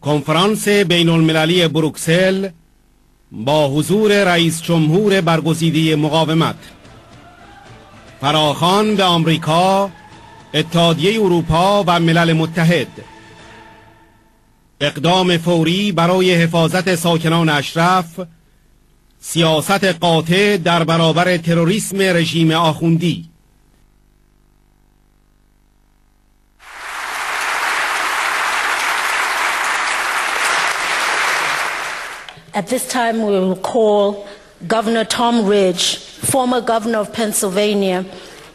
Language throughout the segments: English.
کنفرانس بین المللی بروکسل با حضور رئیس جمهور برگزیده مقاومت، فراخوان به آمریکا، اتحادیه اروپا و ملل متحد. اقدام فوری برای حفاظت ساکنان اشرف، سیاست قاطع در برابر تروريسم رژیم آخوندی. At this time, we will call Governor Tom Ridge, former governor of Pennsylvania,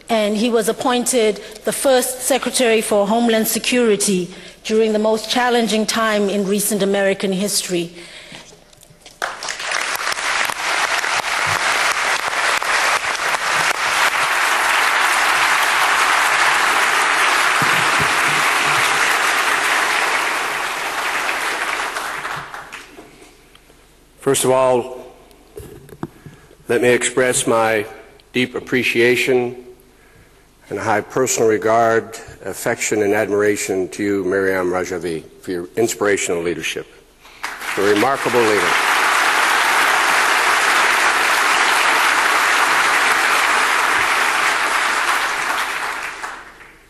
and he was appointed the first Secretary for Homeland Security during the most challenging time in recent American history. First of all, let me express my deep appreciation and high personal regard, affection, and admiration to you, مريم رجوي, for your inspirational leadership. You're a remarkable leader.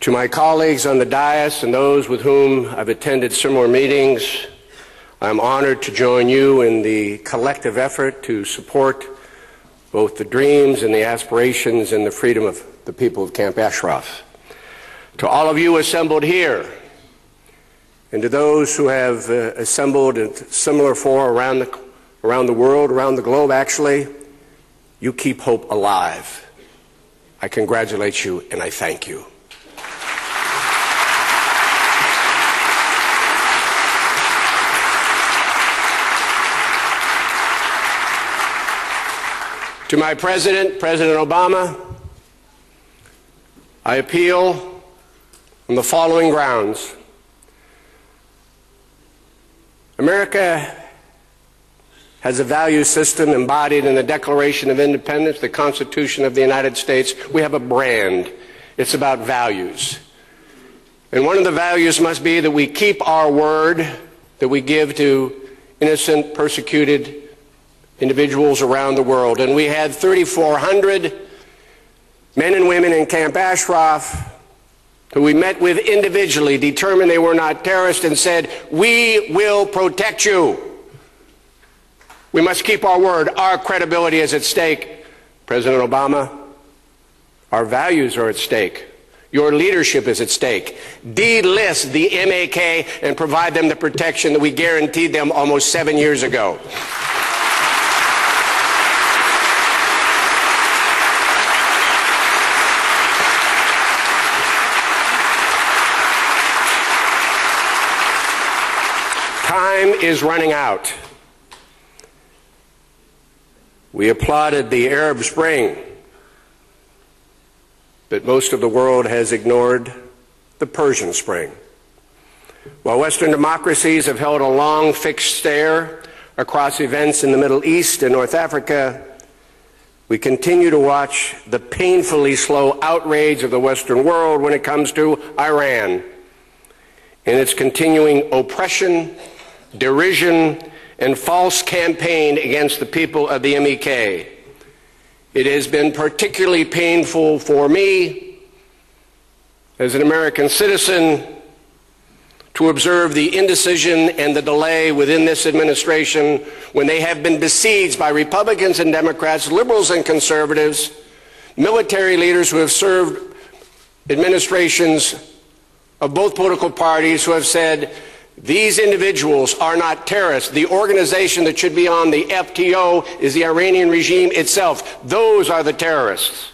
To my colleagues on the dais and those with whom I've attended similar meetings, I'm honored to join you in the collective effort to support both the dreams and the aspirations and the freedom of the people of Camp Ashraf. To all of you assembled here, and to those who have assembled in similar fora around the world, around the globe actually, you keep hope alive. I congratulate you and I thank you. To my President, President Obama, I appeal on the following grounds. America has a value system embodied in the Declaration of Independence, the Constitution of the United States. We have a brand. It's about values. And one of the values must be that we keep our word that we give to innocent, persecuted individuals around the world. And we had 3,400 men and women in Camp Ashraf who we met with individually, determined they were not terrorists, and said, we will protect you. We must keep our word. Our credibility is at stake. President Obama, our values are at stake. Your leadership is at stake. Delist the MAK and provide them the protection that we guaranteed them almost 7 years ago. Time is running out. We applauded the Arab Spring, but most of the world has ignored the Persian Spring. While Western democracies have held a long fixed stare across events in the Middle East and North Africa, we continue to watch the painfully slow outrage of the Western world when it comes to Iran and its continuing oppression, derision, and false campaign against the people of the MEK. It has been particularly painful for me as an American citizen to observe the indecision and the delay within this administration when they have been besieged by Republicans and Democrats, liberals and conservatives, military leaders who have served administrations of both political parties who have said, these individuals are not terrorists. The organization that should be on the FTO is the Iranian regime itself. Those are the terrorists.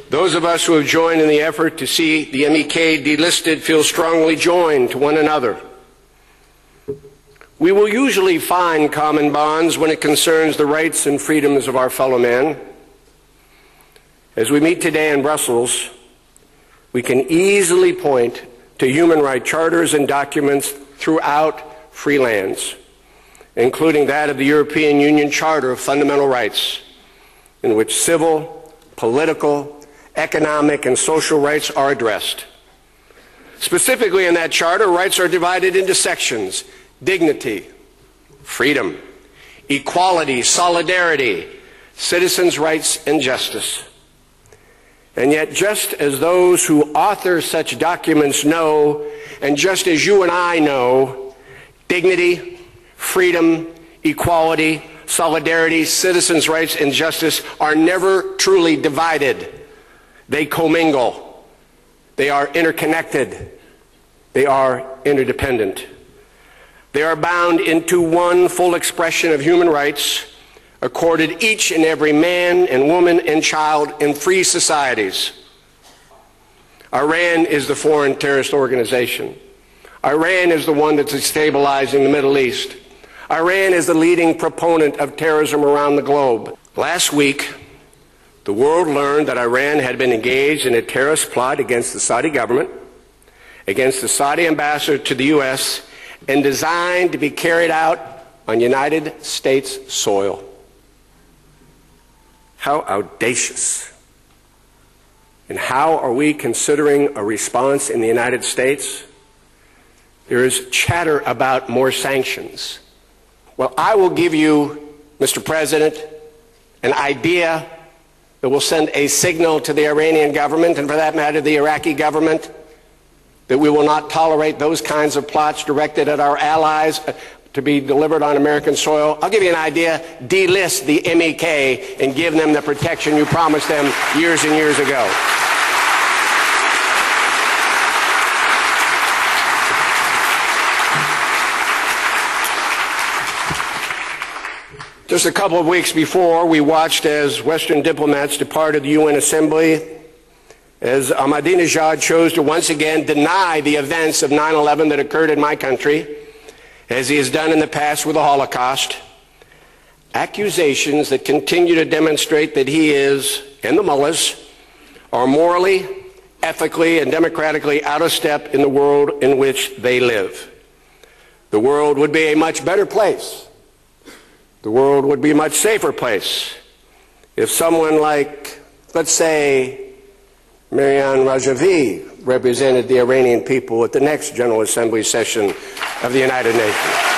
Those of us who have joined in the effort to see the MEK delisted feel strongly joined to one another. We will usually find common bonds when it concerns the rights and freedoms of our fellow man. As we meet today in Brussels, we can easily point to human rights charters and documents throughout free lands. including that of the European Union Charter of Fundamental Rights, in which civil, political, economic, and social rights are addressed. Specifically in that charter, rights are divided into sections: dignity, freedom, equality, solidarity, citizens' rights, and justice. And yet, just as those who author such documents know, and just as you and I know, dignity, freedom, equality, solidarity, citizens' rights, and justice are never truly divided. They commingle. They are interconnected. They are interdependent. They are bound into one full expression of human rights accorded each and every man and woman and child in free societies. Iran is the foreign terrorist organization. Iran is the one that's destabilizing the Middle East. Iran is the leading proponent of terrorism around the globe. Last week, the world learned that Iran had been engaged in a terrorist plot against the Saudi government, against the Saudi ambassador to the U.S., and designed to be carried out on United States soil. How audacious. And how are we considering a response in the United States? There is chatter about more sanctions. Well, I will give you, Mr. President, an idea that will send a signal to the Iranian government, and for that matter, the Iraqi government, that we will not tolerate those kinds of plots directed at our allies to be delivered on American soil. I'll give you an idea. Delist the MEK and give them the protection you promised them years and years ago. Just a couple of weeks before, we watched as Western diplomats departed the UN Assembly, as Ahmadinejad chose to once again deny the events of 9/11 that occurred in my country, as he has done in the past with the Holocaust. Accusations that continue to demonstrate that he is, and the mullahs, are morally, ethically, and democratically out of step in the world in which they live. The world would be a much better place. The world would be a much safer place if someone like, let's say, Mariam Rajavi represented the Iranian people at the next General Assembly session of the United Nations.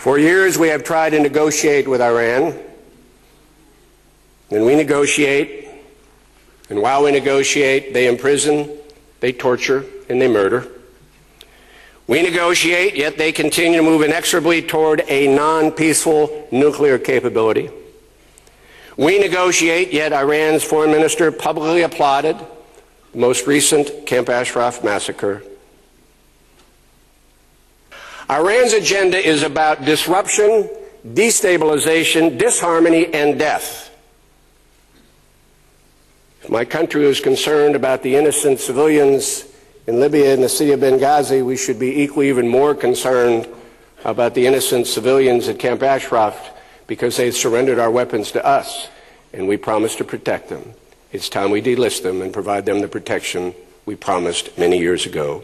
For years, we have tried to negotiate with Iran, and we negotiate, and while we negotiate, they imprison, they torture, and they murder. We negotiate, yet they continue to move inexorably toward a non-peaceful nuclear capability. We negotiate, yet Iran's foreign minister publicly applauded the most recent Camp Ashraf massacre. Iran's agenda is about disruption, destabilization, disharmony, and death. If my country is concerned about the innocent civilians in Libya and the city of Benghazi, we should be equally even more concerned about the innocent civilians at Camp Ashraf, because they surrendered our weapons to us, and we promised to protect them. It's time we delist them and provide them the protection we promised many years ago.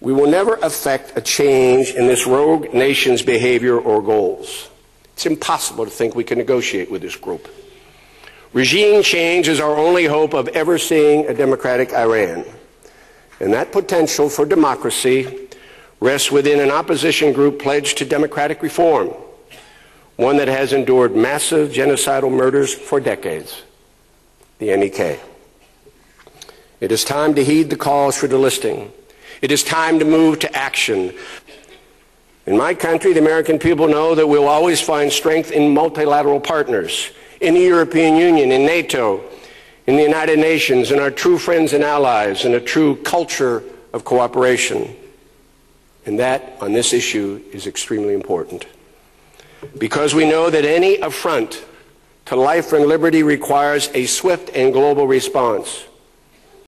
We will never effect a change in this rogue nation's behavior or goals. It's impossible to think we can negotiate with this group. Regime change is our only hope of ever seeing a democratic Iran. And that potential for democracy rests within an opposition group pledged to democratic reform, one that has endured massive genocidal murders for decades, the MEK. It is time to heed the calls for delisting. It is time to move to action. In my country, the American people know that we'll always find strength in multilateral partners, in the European Union, in NATO, in the United Nations, in our true friends and allies, in a true culture of cooperation. And that, on this issue, is extremely important. Because we know that any affront to life and liberty requires a swift and global response.